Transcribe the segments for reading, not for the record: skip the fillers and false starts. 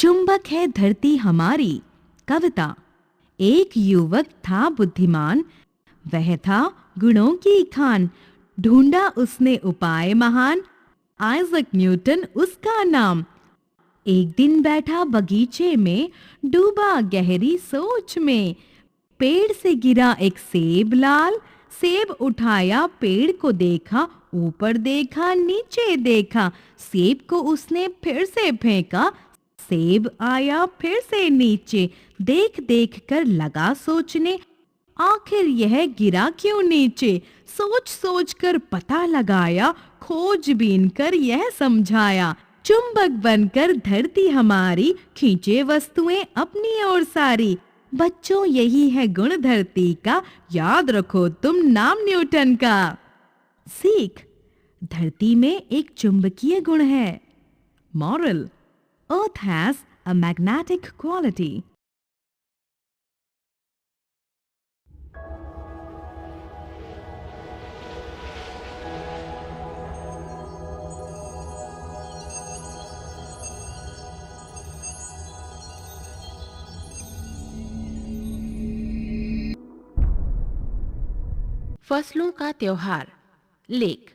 चुंबक है धरती हमारी। कविता। एक युवक था बुद्धिमान, वह था गुणों की खान। ढूंढा उसने उपाय महान, आइजक न्यूटन उसका नाम। एक दिन बैठा बगीचे में, डूबा गहरी सोच में। पेड़ से गिरा एक सेब लाल, सेब उठाया पेड़ को देखा, ऊपर देखा नीचे देखा। सेब को उसने फिर से फेंका, सेब आया फिर से नीचे। देख देख कर लगा सोचने, आखिर यह गिरा क्यों नीचे। सोच सोच कर पता लगाया, खोजबीन कर यह समझाया। चुंबक बनकर धरती हमारी, खींचे वस्तुएं अपनी ओर सारी। बच्चों यही है गुण धरती का, याद रखो तुम नाम न्यूटन का। सीख। धरती में एक चुंबकीय गुण है। Moral. Earth has a magnetic quality. फसलों का त्योहार। लेख।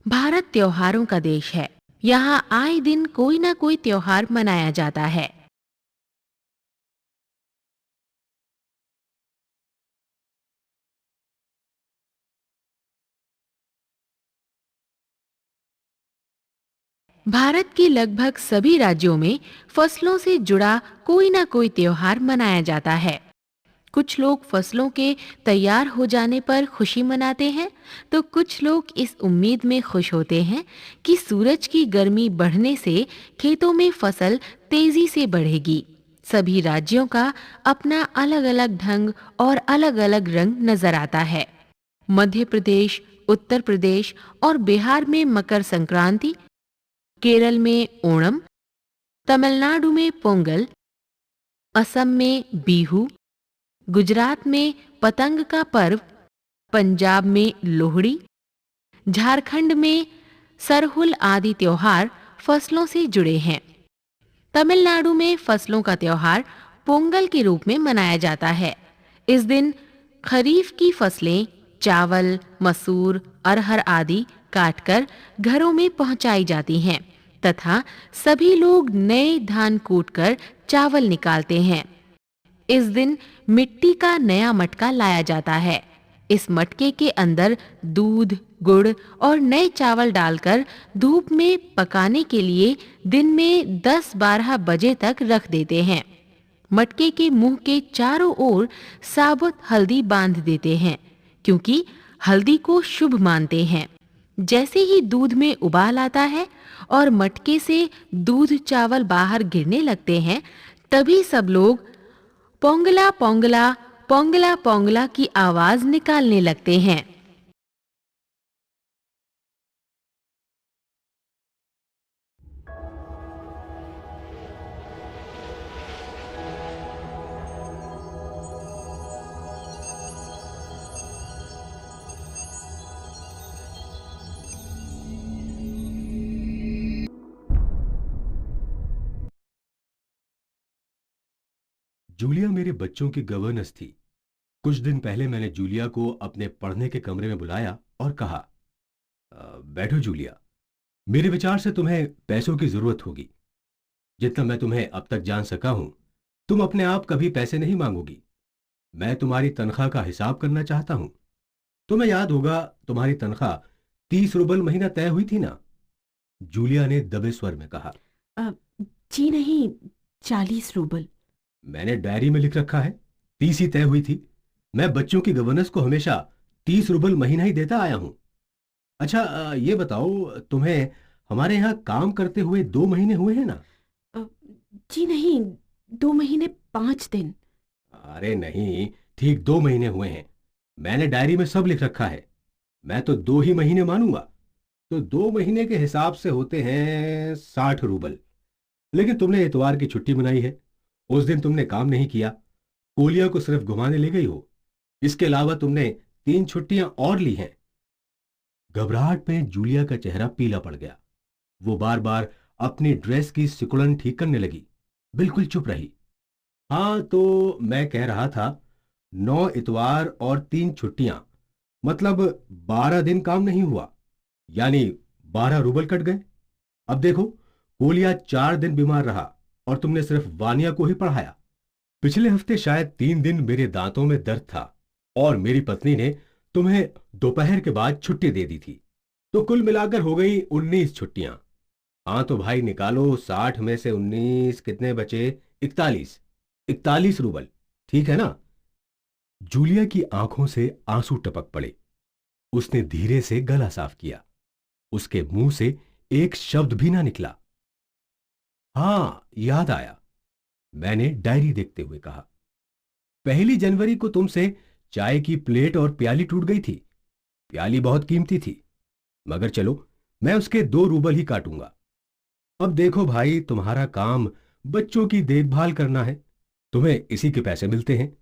भारत त्योहारों का देश है। यहाँ आए दिन कोई ना कोई त्योहार मनाया जाता है। भारत के लगभग सभी राज्यों में फसलों से जुड़ा कोई ना कोई त्योहार मनाया जाता है। कुछ लोग फसलों के तैयार हो जाने पर खुशी मनाते हैं, तो कुछ लोग इस उम्मीद में खुश होते हैं कि सूरज की गर्मी बढ़ने से खेतों में फसल तेजी से बढ़ेगी। सभी राज्यों का अपना अलग-अलग ढंग और अलग-अलग रंग नजर आता है। मध्य प्रदेश, उत्तर प्रदेश और बिहार में मकर संक्रांति, केरल में ओणम, तमिलनाडु में पोंगल, असम में बिहू, गुजरात में पतंग का पर्व, पंजाब में लोहड़ी, झारखंड में सरहुल आदि त्योहार फसलों से जुड़े हैं। तमिलनाडु में फसलों का त्योहार पोंगल के रूप में मनाया जाता है। इस दिन खरीफ की फसलें चावल, मसूर, अरहर आदि काटकर घरों में पहुंचाई जाती हैं तथा सभी लोग नए धान कूटकर चावल निकालते हैं। इस दिन मिट्टी का नया मटका लाया जाता है। इस मटके के अंदर दूध, गुड़ और नए चावल डालकर धूप में पकाने के लिए दिन में 10-12 बजे तक रख देते हैं। मटके के मुंह के चारों ओर साबुत हल्दी बांध देते हैं, क्योंकि हल्दी को शुभ मानते हैं। जैसे ही दूध में उबाल आता है और मटके से दूध चावल बाहर गिरने लगते हैं, तभी सब लोग पोंगला पोंगला पोंगला पोंगला की आवाज निकालने लगते हैं। जूलिया मेरे बच्चों की गवर्नेंस थी। कुछ दिन पहले मैंने जूलिया को अपने पढ़ने के कमरे में बुलाया और कहा, बैठो जूलिया, मेरे विचार से तुम्हें पैसों की जरूरत होगी। जितना मैं तुम्हें अब तक जान सका हूं, तुम अपने आप कभी पैसे नहीं मांगोगी। मैं तुम्हारी तनख्वाह का हिसाब करना चाहता हूं। तुम्हें याद होगा, तुम्हारी तनख्वाह 30 रूबल महीना तय हुई थी ना? जूलिया ने दबे स्वर में कहा। जी नहीं, 40 रूबल। मैंने डायरी में लिख रखा है 30 ही तय हुई थी। मैं बच्चों की गवर्नेंस को हमेशा 30 रूबल महीना ही देता आया हूं। अच्छा, ये बताओ, तुम्हें हमारे यहाँ काम करते हुए 2 महीने हुए हैं ना? जी नहीं, 2 महीने 5 दिन। अरे नहीं, ठीक 2 महीने हुए हैं। मैंने डायरी में सब लिख रखा है। मैं तो 2 ही महीने मानूंगा। तो 2 महीने के हिसाब से होते हैं 60 रूबल। लेकिन तुमने इतवार की छुट्टी मनाई है, उस दिन तुमने काम नहीं किया, कोलिया को सिर्फ घुमाने ले गई हो। इसके अलावा तुमने 3 छुट्टियां और ली हैं। घबराहट में जूलिया का चेहरा पीला पड़ गया। वो बार बार अपनी ड्रेस की सिकुड़न ठीक करने लगी, बिल्कुल चुप रही। हाँ, तो मैं कह रहा था, 9 इतवार और 3 छुट्टियां, मतलब 12 दिन काम नहीं हुआ, यानी 12 रूबल कट गए। अब देखो, कोलिया 4 दिन बीमार रहा और तुमने सिर्फ वानिया को ही पढ़ाया। पिछले हफ्ते शायद 3 दिन मेरे दांतों में दर्द था और मेरी पत्नी ने तुम्हें दोपहर के बाद छुट्टी दे दी थी, तो कुल मिलाकर हो गई 19 छुट्टियां। हाँ तो भाई निकालो, 60 में से 19 कितने बचे? 41। 41 रूबल, ठीक है ना? जूलिया की आंखों से आंसू टपक पड़े। उसने धीरे से गला साफ किया। उसके मुंह से एक शब्द भी ना निकला। हाँ, याद आया, मैंने डायरी देखते हुए कहा। 1 जनवरी को तुमसे चाय की प्लेट और प्याली टूट गई थी। प्याली बहुत कीमती थी, मगर चलो, मैं उसके 2 रूबल ही काटूंगा। अब देखो भाई, तुम्हारा काम बच्चों की देखभाल करना है, तुम्हें इसी के पैसे मिलते हैं।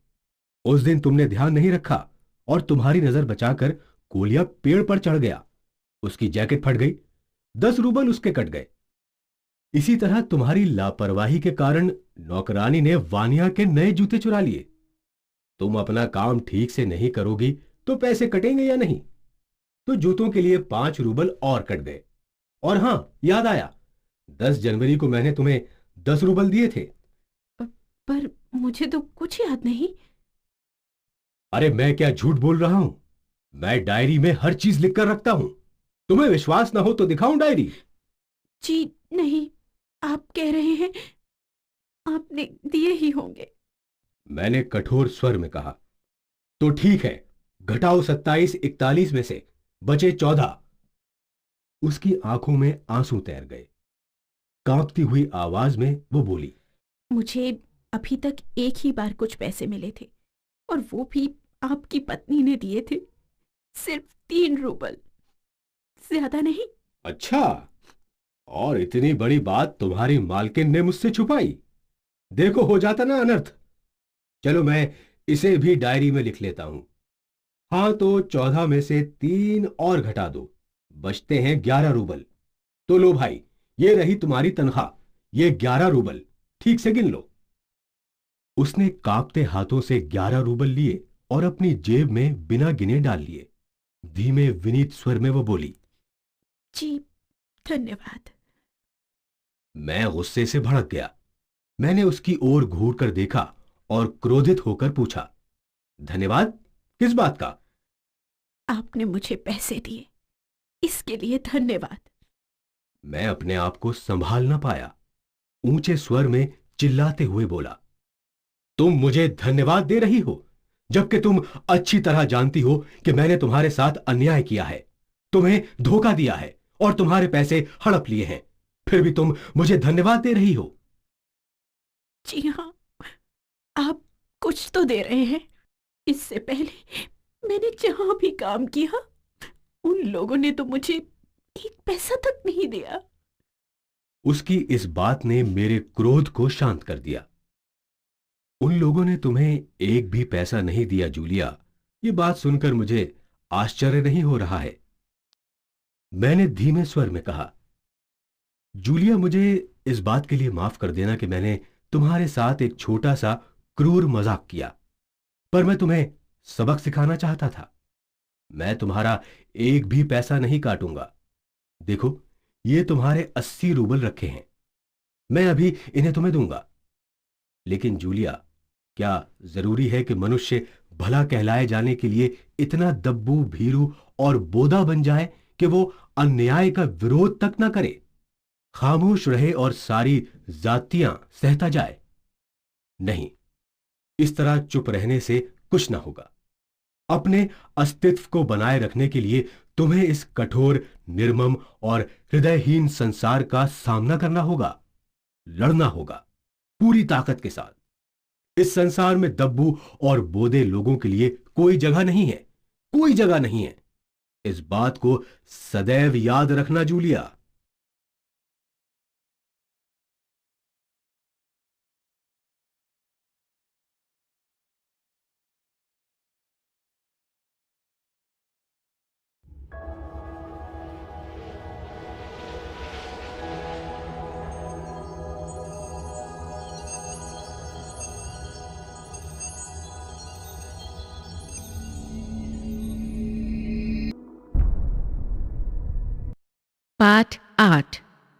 उस दिन तुमने ध्यान नहीं रखा और तुम्हारी नजर बचाकर कोलिया पेड़ पर चढ़ गया। उसकी जैकेट फट गई, 10 रूबल उसके कट गए। इसी तरह तुम्हारी लापरवाही के कारण नौकरानी ने वानिया के नए जूते चुरा लिए। तुम अपना काम ठीक से नहीं करोगी तो पैसे कटेंगे या नहीं? तो जूतों के लिए 5 रूबल और कट गए। और हां, याद आया, 10 जनवरी को मैंने तुम्हें 10 रूबल दिए थे। पर मुझे तो कुछ याद नहीं। अरे मैं क्या झूठ बोल रहा हूं? मैं डायरी में हर चीज लिखकर रखता हूं। तुम्हें विश्वास ना हो तो दिखाऊं डायरी? जी नहीं, आप कह रहे हैं आपने दिए ही होंगे। मैंने कठोर स्वर में कहा। तो ठीक है, घटाओ 27 41 में से बचे 14। उसकी आंखों में आंसू तैर गए। कांपती हुई आवाज में वो बोली, मुझे अभी तक एक ही बार कुछ पैसे मिले थे, और वो भी आपकी पत्नी ने दिए थे। सिर्फ 3 रूबल, ज्यादा नहीं। अच्छा, और इतनी बड़ी बात तुम्हारी मालकिन ने मुझसे छुपाई? देखो, हो जाता ना अनर्थ। चलो, मैं इसे भी डायरी में लिख लेता हूं। हाँ, तो 14 में से 3 और घटा दो, बचते हैं 11 रूबल। तो लो भाई, ये रही तुम्हारी तनख्वाह, ये 11 रूबल, ठीक से गिन लो। उसने कांपते हाथों से 11 रूबल लिए और अपनी जेब में बिना गिने डाल लिए। धीमे विनीत स्वर में वो बोली, जी, धन्यवाद। मैं गुस्से से भड़क गया। मैंने उसकी ओर घूर कर देखा और क्रोधित होकर पूछा, धन्यवाद किस बात का? आपने मुझे पैसे दिए, इसके लिए धन्यवाद। मैं अपने आप को संभाल न पाया। ऊंचे स्वर में चिल्लाते हुए बोला, तुम मुझे धन्यवाद दे रही हो, जबकि तुम अच्छी तरह जानती हो कि मैंने तुम्हारे साथ अन्याय किया है, तुम्हें धोखा दिया है और तुम्हारे पैसे हड़प लिए हैं। फिर भी तुम मुझे धन्यवाद दे रही हो। जी हाँ, आप कुछ तो दे रहे हैं। इससे पहले मैंने जहां भी काम किया, उन लोगों ने तो मुझे एक पैसा तक नहीं दिया। उसकी इस बात ने मेरे क्रोध को शांत कर दिया। उन लोगों ने तुम्हें एक भी पैसा नहीं दिया जूलिया, ये बात सुनकर मुझे आश्चर्य नहीं हो रहा है। मैंने धीमे स्वर में कहा, जूलिया, मुझे इस बात के लिए माफ कर देना कि मैंने तुम्हारे साथ एक छोटा सा क्रूर मजाक किया, पर मैं तुम्हें सबक सिखाना चाहता था। मैं तुम्हारा एक भी पैसा नहीं काटूंगा। देखो, ये तुम्हारे 80 रूबल रखे हैं, मैं अभी इन्हें तुम्हें दूंगा। लेकिन जूलिया, क्या जरूरी है कि मनुष्य भला कहलाए जाने के लिए इतना दब्बू, भीरू और बोदा बन जाए कि वो अन्याय का विरोध तक ना करे, खामोश रहे और सारी जातियां सहता जाए? नहीं, इस तरह चुप रहने से कुछ ना होगा। अपने अस्तित्व को बनाए रखने के लिए तुम्हें इस कठोर, निर्मम और हृदयहीन संसार का सामना करना होगा, लड़ना होगा पूरी ताकत के साथ। इस संसार में दब्बू और बोदे लोगों के लिए कोई जगह नहीं है, कोई जगह नहीं है। इस बात को सदैव याद रखना जूलिया। पाठ 8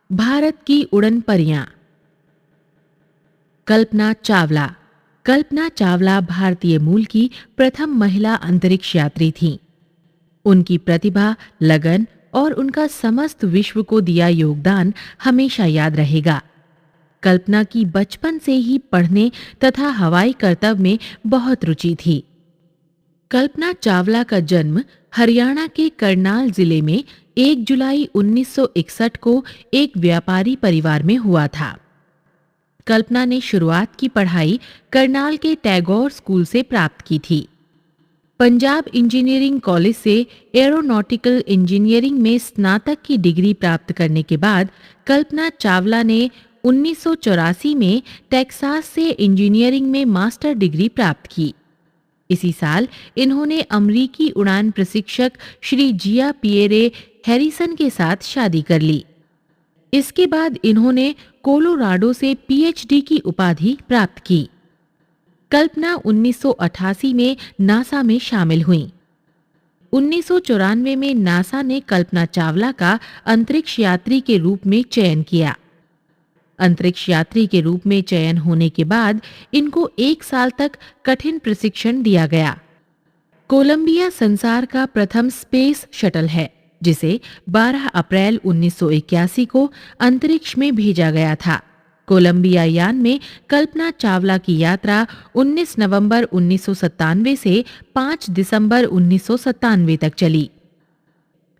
भारत की उड़न परियां। कल्पना चावला। कल्पना चावला भारतीय मूल की प्रथम महिला अंतरिक्ष यात्री थीं। उनकी प्रतिभा, लगन और उनका समस्त विश्व को दिया योगदान हमेशा याद रहेगा। कल्पना की बचपन से ही पढ़ने तथा हवाई करतब में बहुत रुचि थी। कल्पना चावला का जन्म हरियाणा के करनाल जिले में 1 जुलाई 1961 को एक व्यापारी परिवार में हुआ था। कल्पना ने शुरुआत की पढ़ाई करनाल के टैगोर स्कूल से प्राप्त की थी। पंजाब इंजीनियरिंग कॉलेज से एरोनॉटिकल इंजीनियरिंग में स्नातक की डिग्री प्राप्त करने के बाद कल्पना चावला ने 1984 में टेक्सास से इंजीनियरिंग में मास्टर डिग्री प्राप्त की। इसी साल इन्होंने अमरीकी उड़ान प्रशिक्षक श्री जिया पिएरे हैरिसन के साथ शादी कर ली। इसके बाद इन्होंने कोलोराडो से पीएचडी की उपाधि प्राप्त की। कल्पना 1988 में नासा में शामिल हुईं। 1994 में नासा ने कल्पना चावला का अंतरिक्ष यात्री के रूप में चयन किया। अंतरिक्ष यात्री के रूप में चयन होने के बाद इनको 1 साल तक कठिन प्रशिक्षण दिया गया। कोलंबिया संसार का प्रथम स्पेस शटल है, जिसे 12 अप्रैल 1981 को अंतरिक्ष में भेजा गया था। कोलंबिया यान में कल्पना चावला की यात्रा 19 नवंबर 1997 से 5 दिसंबर 1997 तक चली।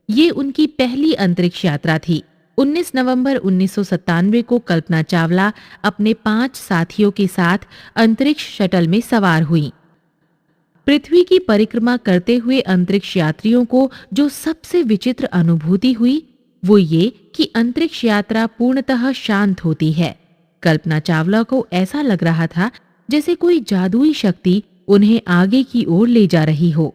ये उनकी पहली अंतरिक्ष यात्रा थी। 19 नवंबर 1997 को कल्पना चावला अपने 5 साथियों के साथ अंतरिक्ष शटल में सवार हुई। पृथ्वी की परिक्रमा करते हुए अंतरिक्ष यात्रियों को जो सबसे विचित्र अनुभूति हुई वो ये कि अंतरिक्ष यात्रा पूर्णतः शांत होती है। कल्पना चावला को ऐसा लग रहा था जैसे कोई जादुई शक्ति उन्हें आगे की ओर ले जा रही हो।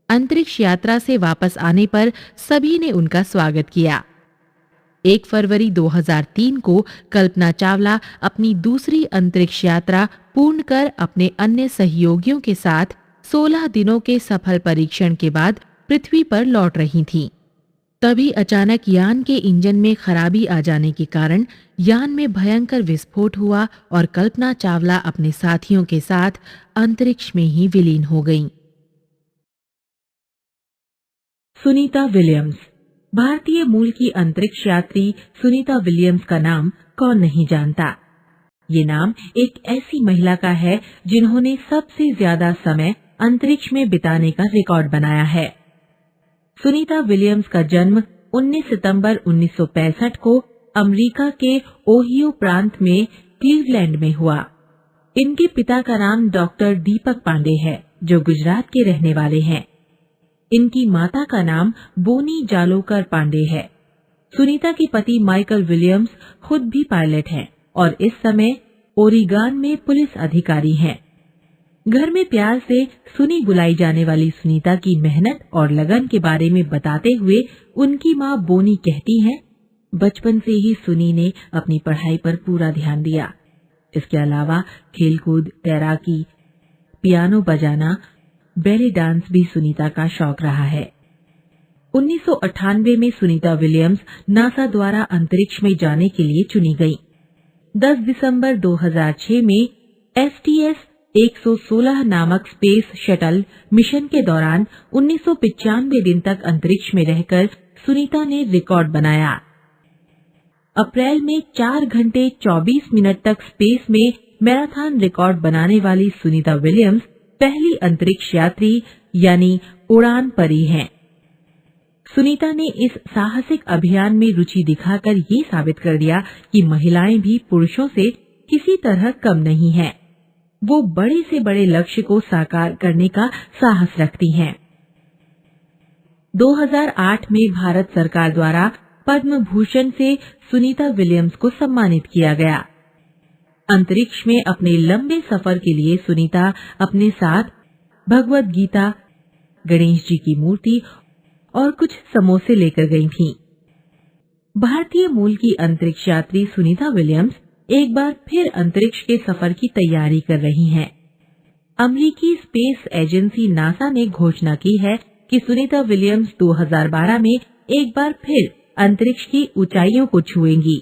अंतरिक्ष यात्रा से वापस आने पर सभी ने उनका स्वागत किया। 1 फरवरी 2003 को कल्पना चावला अपनी दूसरी अंतरिक्ष यात्रा पूर्ण कर अपने अन्य सहयोगियों के साथ 16 दिनों के सफल परीक्षण के बाद पृथ्वी पर लौट रही थीं। तभी अचानक यान के इंजन में खराबी आ जाने के कारण यान में भयंकर विस्फोट हुआ और कल्पना चावला अपने साथियों के साथ अंतरिक्ष में ही विलीन हो गईं। सुनीता विलियम्स। भारतीय मूल की अंतरिक्ष यात्री सुनीता विलियम्स का नाम कौन नहीं जानता। ये नाम एक ऐसी महिला का है जिन्होंने सबसे ज्यादा समय अंतरिक्ष में बिताने का रिकॉर्ड बनाया है। सुनीता विलियम्स का जन्म 19 सितंबर 1965 को अमेरिका के ओहियो प्रांत में क्लीवलैंड में हुआ। इनके पिता का नाम डॉक्टर दीपक पांडे है, जो गुजरात के रहने वाले हैं। इनकी माता का नाम बोनी जालोकर पांडे है। सुनीता के पति माइकल विलियम्स खुद भी पायलट हैं और इस समय ओरिगान में पुलिस अधिकारी हैं। घर में प्यार से सुनी बुलाई जाने वाली सुनीता की मेहनत और लगन के बारे में बताते हुए उनकी मां बोनी कहती हैं, बचपन से ही सुनी ने अपनी पढ़ाई पर पूरा ध्यान दिया। इसके अलावा खेलकूद, तैराकी, पियानो बजाना, बैले डांस भी सुनीता का शौक रहा है। 1998 में सुनीता विलियम्स नासा द्वारा अंतरिक्ष में जाने के लिए चुनी गई। 10 दिसंबर 2006 में STS-116 नामक स्पेस शटल मिशन के दौरान 1995 दिन तक अंतरिक्ष में रहकर सुनीता ने रिकॉर्ड बनाया। अप्रैल में 4 घंटे 24 मिनट तक स्पेस में मैराथन रिकॉर्ड बनाने वाली सुनीता विलियम्स पहली अंतरिक्ष यात्री यानी उड़ान परी हैं। सुनीता ने इस साहसिक अभियान में रुचि दिखाकर ये साबित कर दिया कि महिलाएं भी पुरुषों से किसी तरह कम नहीं हैं। वो बड़े से बड़े लक्ष्य को साकार करने का साहस रखती हैं। 2008 में भारत सरकार द्वारा पद्म भूषण से सुनीता विलियम्स को सम्मानित किया गया। अंतरिक्ष में अपने लंबे सफर के लिए सुनीता अपने साथ भगवद गीता, गणेश जी की मूर्ति और कुछ समोसे लेकर गई थीं। भारतीय मूल की अंतरिक्ष यात्री सुनीता विलियम्स एक बार फिर अंतरिक्ष के सफर की तैयारी कर रही हैं। अमेरिकी स्पेस एजेंसी नासा ने घोषणा की है कि सुनीता विलियम्स 2012 में एक बार फिर अंतरिक्ष की ऊंचाइयों को छुएंगी।